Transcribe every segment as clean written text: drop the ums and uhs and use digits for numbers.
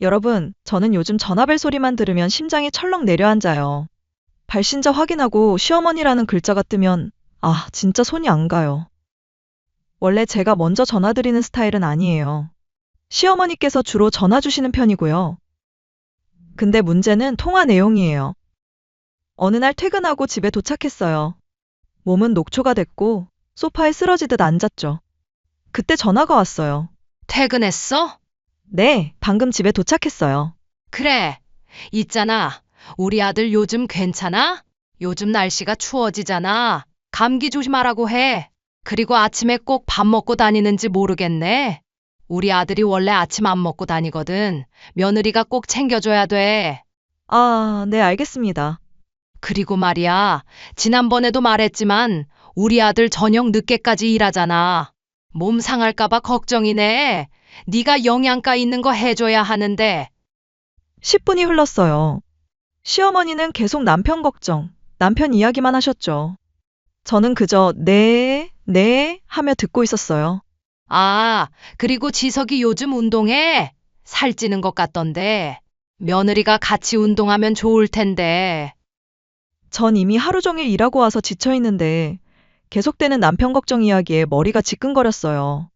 여러분, 저는 요즘 전화벨 소리만 들으면 심장이 철렁 내려앉아요. 발신자 확인하고 시어머니라는 글자가 뜨면, 아, 진짜 손이 안 가요. 원래 제가 먼저 전화드리는 스타일은 아니에요. 시어머니께서 주로 전화 주시는 편이고요. 근데 문제는 통화 내용이에요. 어느 날 퇴근하고 집에 도착했어요. 몸은 녹초가 됐고, 소파에 쓰러지듯 앉았죠. 그때 전화가 왔어요. 퇴근했어? 네, 방금 집에 도착했어요. 그래. 있잖아. 우리 아들 요즘 괜찮아? 요즘 날씨가 추워지잖아. 감기 조심하라고 해. 그리고 아침에 꼭 밥 먹고 다니는지 모르겠네. 우리 아들이 원래 아침 안 먹고 다니거든. 며느리가 꼭 챙겨줘야 돼. 아, 네, 알겠습니다. 그리고 말이야. 지난번에도 말했지만 우리 아들 저녁 늦게까지 일하잖아. 몸 상할까봐 걱정이네. 네가 영양가 있는 거 해줘야 하는데. 10분이 흘렀어요. 시어머니는 계속 남편 걱정, 남편 이야기만 하셨죠. 저는 그저 네, 네 하며 듣고 있었어요. 아, 그리고 지석이 요즘 운동해? 살찌는 것 같던데. 며느리가 같이 운동하면 좋을 텐데. 전 이미 하루 종일 일하고 와서 지쳐 있는데 계속되는 남편 걱정 이야기에 머리가 지끈거렸어요.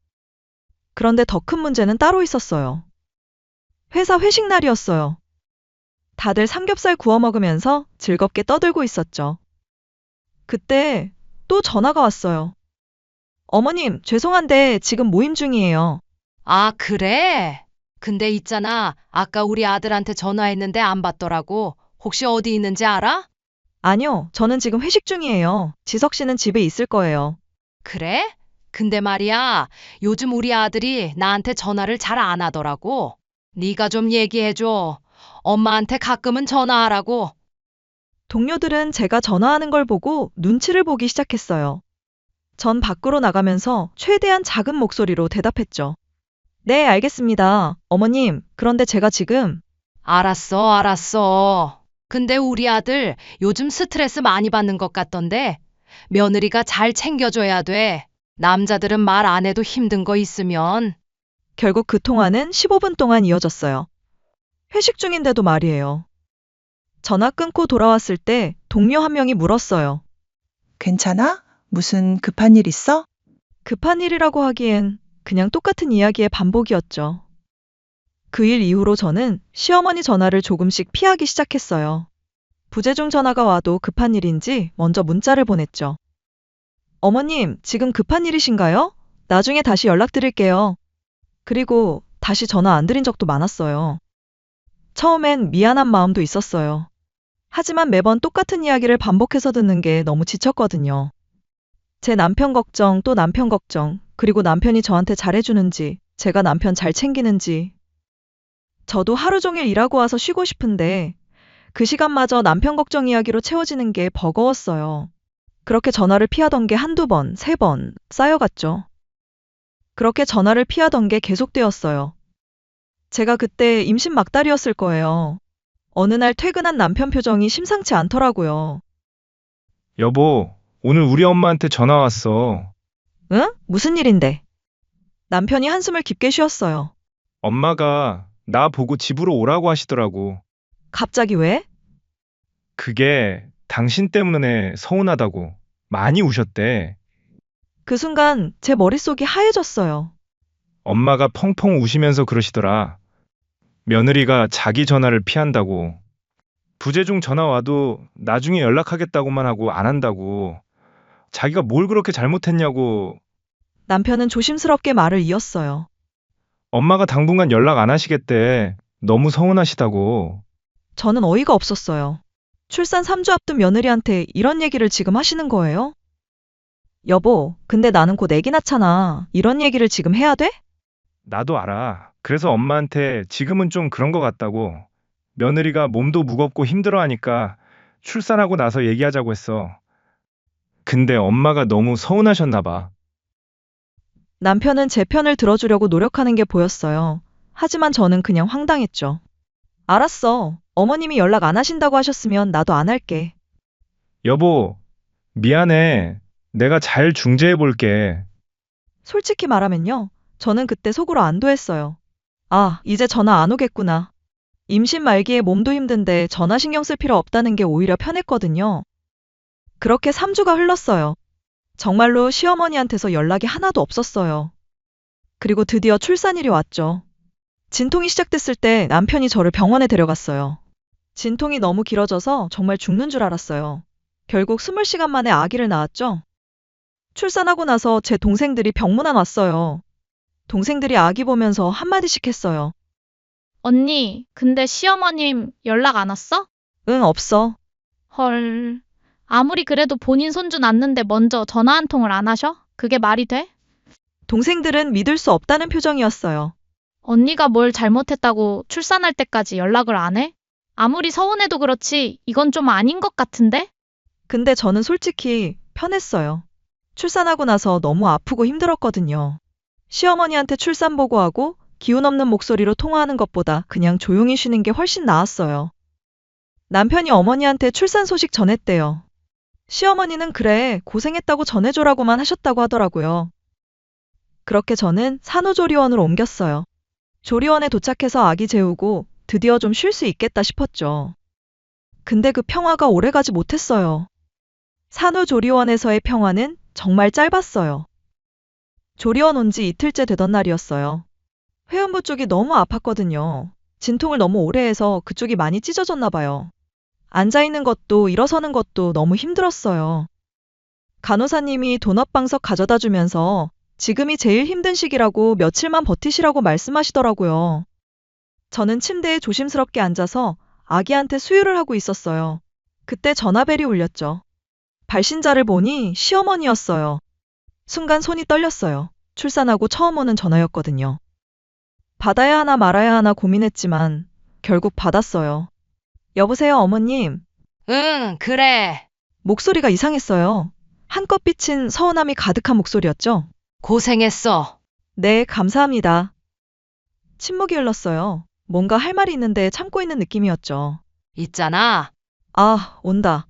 그런데 더 큰 문제는 따로 있었어요. 회사 회식 날이었어요. 다들 삼겹살 구워 먹으면서 즐겁게 떠들고 있었죠. 그때 또 전화가 왔어요. 어머님, 죄송한데 지금 모임 중이에요. 아, 그래? 근데 있잖아. 아까 우리 아들한테 전화했는데 안 받더라고. 혹시 어디 있는지 알아? 아니요, 저는 지금 회식 중이에요. 지석 씨는 집에 있을 거예요. 그래? 근데 말이야. 요즘 우리 아들이 나한테 전화를 잘 안 하더라고. 네가 좀 얘기해줘. 엄마한테 가끔은 전화하라고. 동료들은 제가 전화하는 걸 보고 눈치를 보기 시작했어요. 전 밖으로 나가면서 최대한 작은 목소리로 대답했죠. 네, 알겠습니다. 어머님, 그런데 제가 지금 알았어, 알았어. 근데 우리 아들 요즘 스트레스 많이 받는 것 같던데 며느리가 잘 챙겨줘야 돼. 남자들은 말 안 해도 힘든 거 있으면. 결국 그 통화는 15분 동안 이어졌어요. 회식 중인데도 말이에요. 전화 끊고 돌아왔을 때 동료 한 명이 물었어요. 괜찮아? 무슨 급한 일 있어? 급한 일이라고 하기엔 그냥 똑같은 이야기의 반복이었죠. 그 일 이후로 저는 시어머니 전화를 조금씩 피하기 시작했어요. 부재중 전화가 와도 급한 일인지 먼저 문자를 보냈죠. 어머님, 지금 급한 일이신가요? 나중에 다시 연락드릴게요. 그리고 다시 전화 안 드린 적도 많았어요. 처음엔 미안한 마음도 있었어요. 하지만 매번 똑같은 이야기를 반복해서 듣는 게 너무 지쳤거든요. 제 남편 걱정, 또 남편 걱정, 그리고 남편이 저한테 잘해주는지, 제가 남편 잘 챙기는지. 저도 하루 종일 일하고 와서 쉬고 싶은데, 그 시간마저 남편 걱정 이야기로 채워지는 게 버거웠어요. 그렇게 전화를 피하던 게 한두 번, 세 번 쌓여갔죠. 그렇게 전화를 피하던 게 계속되었어요. 제가 그때 임신 막달이었을 거예요. 어느 날 퇴근한 남편 표정이 심상치 않더라고요. 여보, 오늘 우리 엄마한테 전화 왔어. 응? 무슨 일인데? 남편이 한숨을 깊게 쉬었어요. 엄마가 나 보고 집으로 오라고 하시더라고. 갑자기 왜? 그게 당신 때문에 서운하다고. 많이 우셨대. 그 순간 제 머릿속이 하얘졌어요. 엄마가 펑펑 우시면서 그러시더라. 며느리가 자기 전화를 피한다고. 부재중 전화 와도 나중에 연락하겠다고만 하고 안 한다고. 자기가 뭘 그렇게 잘못했냐고. 남편은 조심스럽게 말을 이었어요. 엄마가 당분간 연락 안 하시겠대. 너무 서운하시다고. 저는 어이가 없었어요. 출산 3주 앞둔 며느리한테 이런 얘기를 지금 하시는 거예요? 여보, 근데 나는 곧 애기 낳잖아. 이런 얘기를 지금 해야 돼? 나도 알아. 그래서 엄마한테 지금은 좀 그런 것 같다고. 며느리가 몸도 무겁고 힘들어하니까 출산하고 나서 얘기하자고 했어. 근데 엄마가 너무 서운하셨나 봐. 남편은 제 편을 들어주려고 노력하는 게 보였어요. 하지만 저는 그냥 황당했죠. 알았어. 어머님이 연락 안 하신다고 하셨으면 나도 안 할게. 여보, 미안해. 내가 잘 중재해 볼게. 솔직히 말하면요. 저는 그때 속으로 안도했어요. 아, 이제 전화 안 오겠구나. 임신 말기에 몸도 힘든데 전화 신경 쓸 필요 없다는 게 오히려 편했거든요. 그렇게 3주가 흘렀어요. 정말로 시어머니한테서 연락이 하나도 없었어요. 그리고 드디어 출산일이 왔죠. 진통이 시작됐을 때 남편이 저를 병원에 데려갔어요. 진통이 너무 길어져서 정말 죽는 줄 알았어요. 결국 20시간 만에 아기를 낳았죠. 출산하고 나서 제 동생들이 병문안 왔어요. 동생들이 아기 보면서 한마디씩 했어요. 언니, 근데 시어머님 연락 안 왔어? 응, 없어. 헐. 아무리 그래도 본인 손주 낳는데 먼저 전화 한 통을 안 하셔? 그게 말이 돼? 동생들은 믿을 수 없다는 표정이었어요. 언니가 뭘 잘못했다고 출산할 때까지 연락을 안 해? 아무리 서운해도 그렇지, 이건 좀 아닌 것 같은데? 근데 저는 솔직히 편했어요. 출산하고 나서 너무 아프고 힘들었거든요. 시어머니한테 출산 보고하고 기운 없는 목소리로 통화하는 것보다 그냥 조용히 쉬는 게 훨씬 나았어요. 남편이 어머니한테 출산 소식 전했대요. 시어머니는 그래, 고생했다고 전해줘라고만 하셨다고 하더라고요. 그렇게 저는 산후조리원으로 옮겼어요. 조리원에 도착해서 아기 재우고 드디어 좀 쉴 수 있겠다 싶었죠. 근데 그 평화가 오래가지 못했어요. 산후조리원에서의 평화는 정말 짧았어요. 조리원 온 지 이틀째 되던 날이었어요. 회음부 쪽이 너무 아팠거든요. 진통을 너무 오래 해서 그쪽이 많이 찢어졌나 봐요. 앉아있는 것도 일어서는 것도 너무 힘들었어요. 간호사님이 도넛방석 가져다 주면서 지금이 제일 힘든 시기라고 며칠만 버티시라고 말씀하시더라고요. 저는 침대에 조심스럽게 앉아서 아기한테 수유를 하고 있었어요. 그때 전화벨이 울렸죠. 발신자를 보니 시어머니였어요. 순간 손이 떨렸어요. 출산하고 처음 오는 전화였거든요. 받아야 하나 말아야 하나 고민했지만 결국 받았어요. 여보세요, 어머님. 응, 그래. 목소리가 이상했어요. 한껏 비친 서운함이 가득한 목소리였죠. 고생했어. 네, 감사합니다. 침묵이 흘렀어요. 뭔가 할 말이 있는데 참고 있는 느낌이었죠. 있잖아. 아, 온다.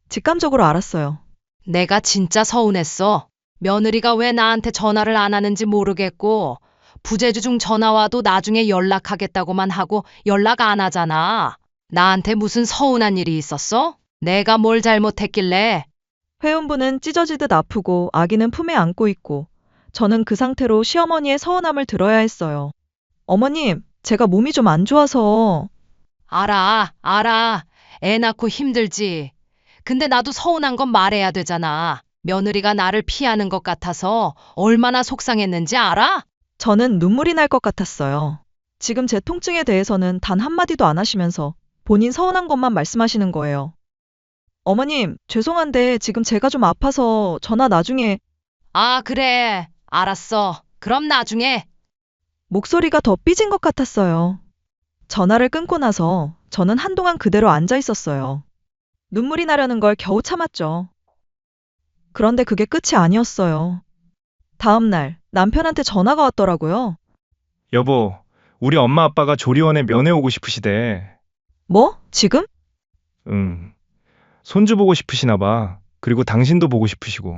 직감적으로 알았어요. 내가 진짜 서운했어. 며느리가 왜 나한테 전화를 안 하는지 모르겠고, 부재주 중 전화 와도 나중에 연락하겠다고만 하고 연락 안 하잖아. 나한테 무슨 서운한 일이 있었어? 내가 뭘 잘못했길래? 회음부는 찢어지듯 아프고 아기는 품에 안고 있고 저는 그 상태로 시어머니의 서운함을 들어야 했어요. 어머님, 제가 몸이 좀 안 좋아서. 알아. 애 낳고 힘들지. 근데 나도 서운한 건 말해야 되잖아. 며느리가 나를 피하는 것 같아서 얼마나 속상했는지 알아? 저는 눈물이 날 것 같았어요. 지금 제 통증에 대해서는 단 한마디도 안 하시면서 본인 서운한 것만 말씀하시는 거예요. 어머님, 죄송한데 지금 제가 좀 아파서 전화 나중에. 아, 그래. 알았어. 그럼 나중에. 목소리가 더 삐진 것 같았어요. 전화를 끊고 나서 저는 한동안 그대로 앉아 있었어요. 눈물이 나려는 걸 겨우 참았죠. 그런데 그게 끝이 아니었어요. 다음 날 남편한테 전화가 왔더라고요. 여보, 우리 엄마 아빠가 조리원에 면회 오고 싶으시대. 뭐? 지금? 응. 손주 보고 싶으시나 봐. 그리고 당신도 보고 싶으시고.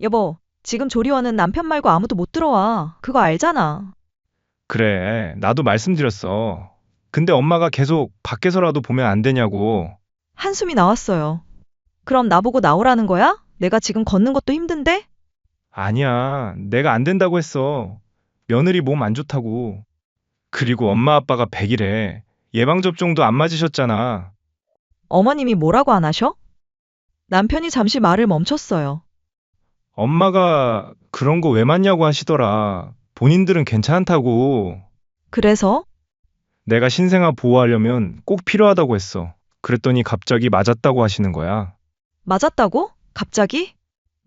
여보, 지금 조리원은 남편 말고 아무도 못 들어와. 그거 알잖아. 그래, 나도 말씀드렸어. 근데 엄마가 계속 밖에서라도 보면 안 되냐고. 한숨이 나왔어요. 그럼 나보고 나오라는 거야? 내가 지금 걷는 것도 힘든데? 아니야, 내가 안 된다고 했어. 며느리 몸 안 좋다고. 그리고 엄마 아빠가 100이래. 예방접종도 안 맞으셨잖아. 어머님이 뭐라고 안 하셔? 남편이 잠시 말을 멈췄어요. 엄마가 그런 거 왜 맞냐고 하시더라. 본인들은 괜찮다고. 그래서? 내가 신생아 보호하려면 꼭 필요하다고 했어. 그랬더니 갑자기 맞았다고 하시는 거야. 맞았다고? 갑자기?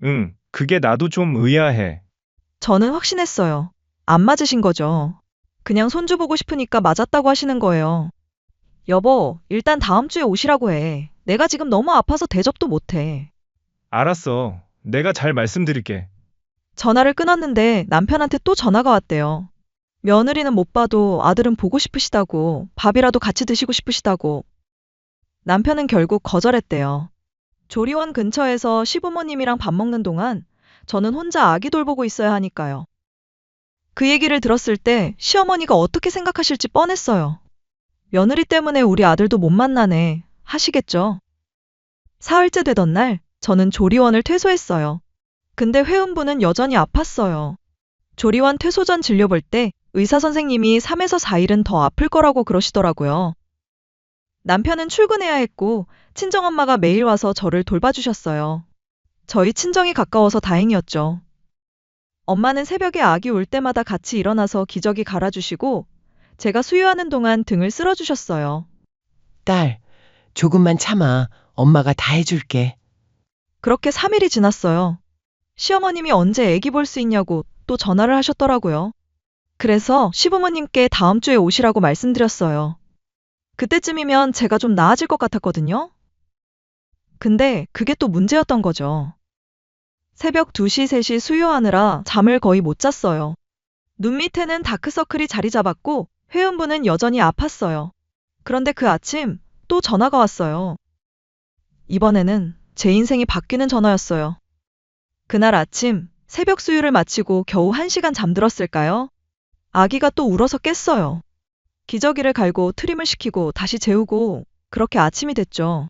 응, 그게 나도 좀 의아해. 저는 확신했어요. 안 맞으신 거죠. 그냥 손주 보고 싶으니까 맞았다고 하시는 거예요. 여보, 일단 다음 주에 오시라고 해. 내가 지금 너무 아파서 대접도 못해. 알았어. 내가 잘 말씀드릴게. 전화를 끊었는데 남편한테 또 전화가 왔대요. 며느리는 못 봐도 아들은 보고 싶으시다고, 밥이라도 같이 드시고 싶으시다고. 남편은 결국 거절했대요. 조리원 근처에서 시부모님이랑 밥 먹는 동안 저는 혼자 아기 돌보고 있어야 하니까요. 그 얘기를 들었을 때 시어머니가 어떻게 생각하실지 뻔했어요. 며느리 때문에 우리 아들도 못 만나네 하시겠죠. 사흘째 되던 날 저는 조리원을 퇴소했어요. 근데 회원부는 여전히 아팠어요. 조리원 퇴소 전 진료 볼 때 의사 선생님이 3에서 4일은 더 아플 거라고 그러시더라고요. 남편은 출근해야 했고 친정엄마가 매일 와서 저를 돌봐주셨어요. 저희 친정이 가까워서 다행이었죠. 엄마는 새벽에 아기 울 때마다 같이 일어나서 기저귀 갈아주시고 제가 수유하는 동안 등을 쓸어주셨어요. 딸, 조금만 참아. 엄마가 다 해줄게. 그렇게 3일이 지났어요. 시어머님이 언제 아기 볼 수 있냐고 또 전화를 하셨더라고요. 그래서 시부모님께 다음 주에 오시라고 말씀드렸어요. 그때쯤이면 제가 좀 나아질 것 같았거든요. 근데 그게 또 문제였던 거죠. 새벽 2시, 3시 수유하느라 잠을 거의 못 잤어요. 눈 밑에는 다크서클이 자리 잡았고 회음부는 여전히 아팠어요. 그런데 그 아침 또 전화가 왔어요. 이번에는 제 인생이 바뀌는 전화였어요. 그날 아침 새벽 수유를 마치고 겨우 1시간 잠들었을까요? 아기가 또 울어서 깼어요. 기저귀를 갈고 트림을 시키고 다시 재우고 그렇게 아침이 됐죠.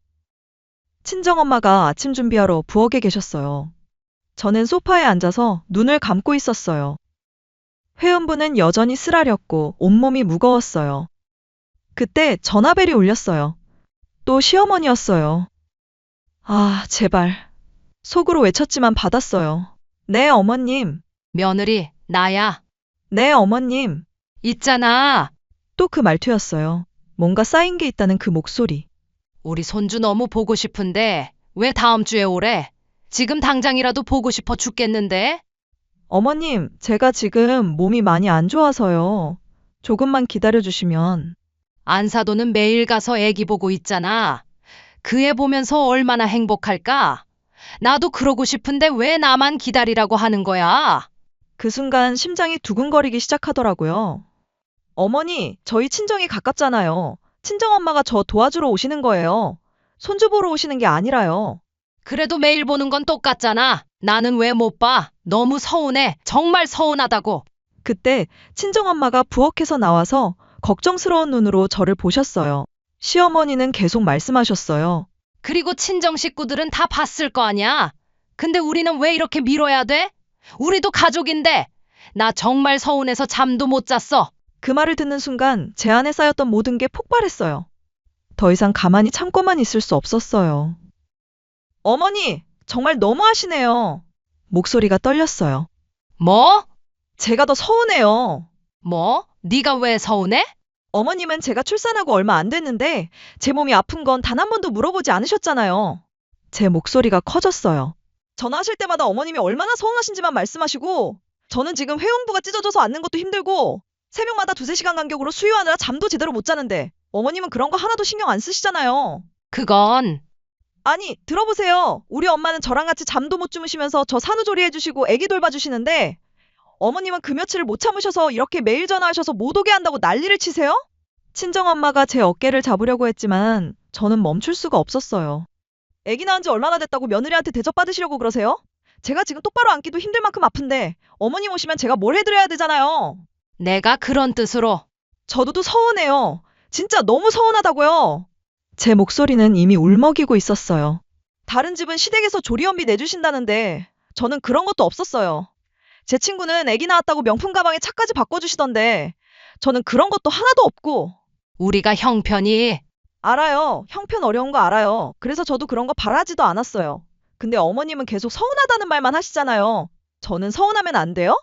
친정엄마가 아침 준비하러 부엌에 계셨어요. 저는 소파에 앉아서 눈을 감고 있었어요. 회음부는 여전히 쓰라렸고 온몸이 무거웠어요. 그때 전화벨이 울렸어요. 또 시어머니였어요. 아, 제발. 속으로 외쳤지만 받았어요. 네, 어머님. 며느리, 나야. 네, 어머님. 있잖아. 또 그 말투였어요. 뭔가 쌓인 게 있다는 그 목소리. 우리 손주 너무 보고 싶은데 왜 다음 주에 오래? 지금 당장이라도 보고 싶어 죽겠는데? 어머님, 제가 지금 몸이 많이 안 좋아서요. 조금만 기다려주시면. 안사도는 매일 가서 애기 보고 있잖아. 그 애 보면서 얼마나 행복할까? 나도 그러고 싶은데 왜 나만 기다리라고 하는 거야? 그 순간 심장이 두근거리기 시작하더라고요. 어머니, 저희 친정이 가깝잖아요. 친정엄마가 저 도와주러 오시는 거예요. 손주 보러 오시는 게 아니라요. 그래도 매일 보는 건 똑같잖아. 나는 왜 못 봐? 너무 서운해. 정말 서운하다고. 그때 친정엄마가 부엌에서 나와서 걱정스러운 눈으로 저를 보셨어요. 시어머니는 계속 말씀하셨어요. 그리고 친정 식구들은 다 봤을 거 아니야. 근데 우리는 왜 이렇게 미뤄야 돼? 우리도 가족인데. 나 정말 서운해서 잠도 못 잤어. 그 말을 듣는 순간 제 안에 쌓였던 모든 게 폭발했어요. 더 이상 가만히 참고만 있을 수 없었어요. 어머니, 정말 너무하시네요. 목소리가 떨렸어요. 뭐? 제가 더 서운해요. 뭐? 네가 왜 서운해? 어머님은 제가 출산하고 얼마 안 됐는데 제 몸이 아픈 건 단 한 번도 물어보지 않으셨잖아요. 제 목소리가 커졌어요. 전화하실 때마다 어머님이 얼마나 서운하신지만 말씀하시고 저는 지금 회음부가 찢어져서 앉는 것도 힘들고 새벽마다 2~3시간 간격으로 수유하느라 잠도 제대로 못 자는데 어머님은 그런 거 하나도 신경 안 쓰시잖아요. 그건 아니, 들어보세요. 우리 엄마는 저랑 같이 잠도 못 주무시면서 저 산후조리 해주시고 애기 돌봐주시는데 어머님은 그 며칠을 못 참으셔서 이렇게 매일 전화하셔서 못 오게 한다고 난리를 치세요? 친정엄마가 제 어깨를 잡으려고 했지만 저는 멈출 수가 없었어요. 애기 낳은 지 얼마나 됐다고 며느리한테 대접받으시려고 그러세요? 제가 지금 똑바로 앉기도 힘들 만큼 아픈데 어머님 오시면 제가 뭘 해드려야 되잖아요. 내가 그런 뜻으로. 저도 서운해요. 진짜 너무 서운하다고요. 제 목소리는 이미 울먹이고 있었어요. 다른 집은 시댁에서 조리원비 내주신다는데 저는 그런 것도 없었어요. 제 친구는 애기 낳았다고 명품 가방에 차까지 바꿔주시던데 저는 그런 것도 하나도 없고. 우리가 형편이 알아요. 형편 어려운 거 알아요. 그래서 저도 그런 거 바라지도 않았어요. 근데 어머님은 계속 서운하다는 말만 하시잖아요. 저는 서운하면 안 돼요?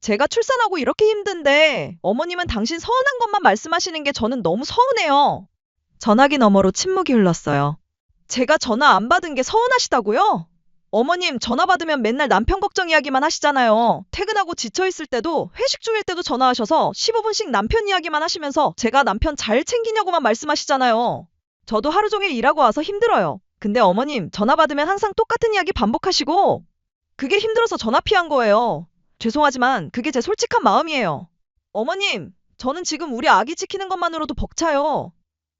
제가 출산하고 이렇게 힘든데 어머님은 당신 서운한 것만 말씀하시는 게 저는 너무 서운해요. 전화기 너머로 침묵이 흘렀어요. 제가 전화 안 받은 게 서운하시다고요? 어머님 전화 받으면 맨날 남편 걱정 이야기만 하시잖아요. 퇴근하고 지쳐있을 때도 회식 중일 때도 전화하셔서 15분씩 남편 이야기만 하시면서 제가 남편 잘 챙기냐고만 말씀하시잖아요. 저도 하루 종일 일하고 와서 힘들어요. 근데 어머님 전화 받으면 항상 똑같은 이야기 반복하시고 그게 힘들어서 전화 피한 거예요. 죄송하지만 그게 제 솔직한 마음이에요. 어머님, 저는 지금 우리 아기 지키는 것만으로도 벅차요.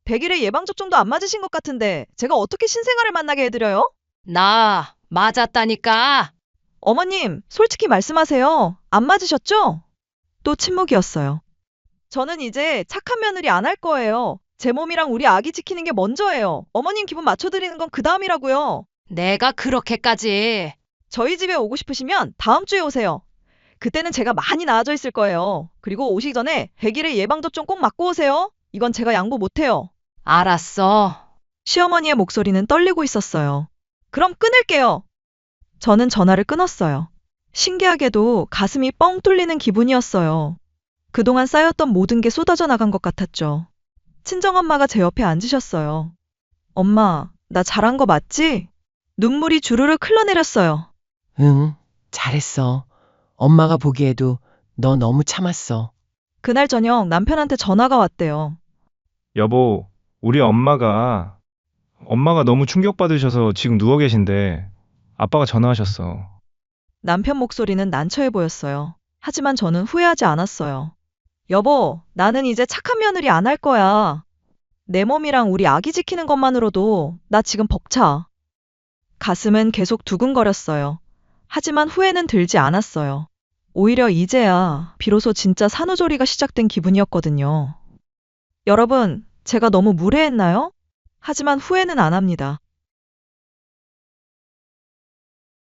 100일에 예방접종도 안 맞으신 것 같은데 제가 어떻게 신생아를 만나게 해드려요? 나 맞았다니까. 어머님, 솔직히 말씀하세요. 안 맞으셨죠? 또 침묵이었어요. 저는 이제 착한 며느리 안 할 거예요. 제 몸이랑 우리 아기 지키는 게 먼저예요. 어머님 기분 맞춰드리는 건 그 다음이라고요. 내가 그렇게까지. 저희 집에 오고 싶으시면 다음 주에 오세요. 그때는 제가 많이 나아져 있을 거예요. 그리고 오시기 전에 아기를 예방접종 꼭 맞고 오세요. 이건 제가 양보 못해요. 알았어. 시어머니의 목소리는 떨리고 있었어요. 그럼 끊을게요. 저는 전화를 끊었어요. 신기하게도 가슴이 뻥 뚫리는 기분이었어요. 그동안 쌓였던 모든 게 쏟아져 나간 것 같았죠. 친정엄마가 제 옆에 앉으셨어요. 엄마, 나 잘한 거 맞지? 눈물이 주르륵 흘러내렸어요. 응, 잘했어. 엄마가 보기에도 너 너무 참았어. 그날 저녁 남편한테 전화가 왔대요. 여보, 우리 엄마가 너무 충격받으셔서 지금 누워 계신데 아빠가 전화하셨어. 남편 목소리는 난처해 보였어요. 하지만 저는 후회하지 않았어요. 여보, 나는 이제 착한 며느리 안 할 거야. 내 몸이랑 우리 아기 지키는 것만으로도 나 지금 벅차. 가슴은 계속 두근거렸어요. 하지만 후회는 들지 않았어요. 오히려 이제야 비로소 진짜 산후조리가 시작된 기분이었거든요. 여러분, 제가 너무 무례했나요? 하지만 후회는 안 합니다.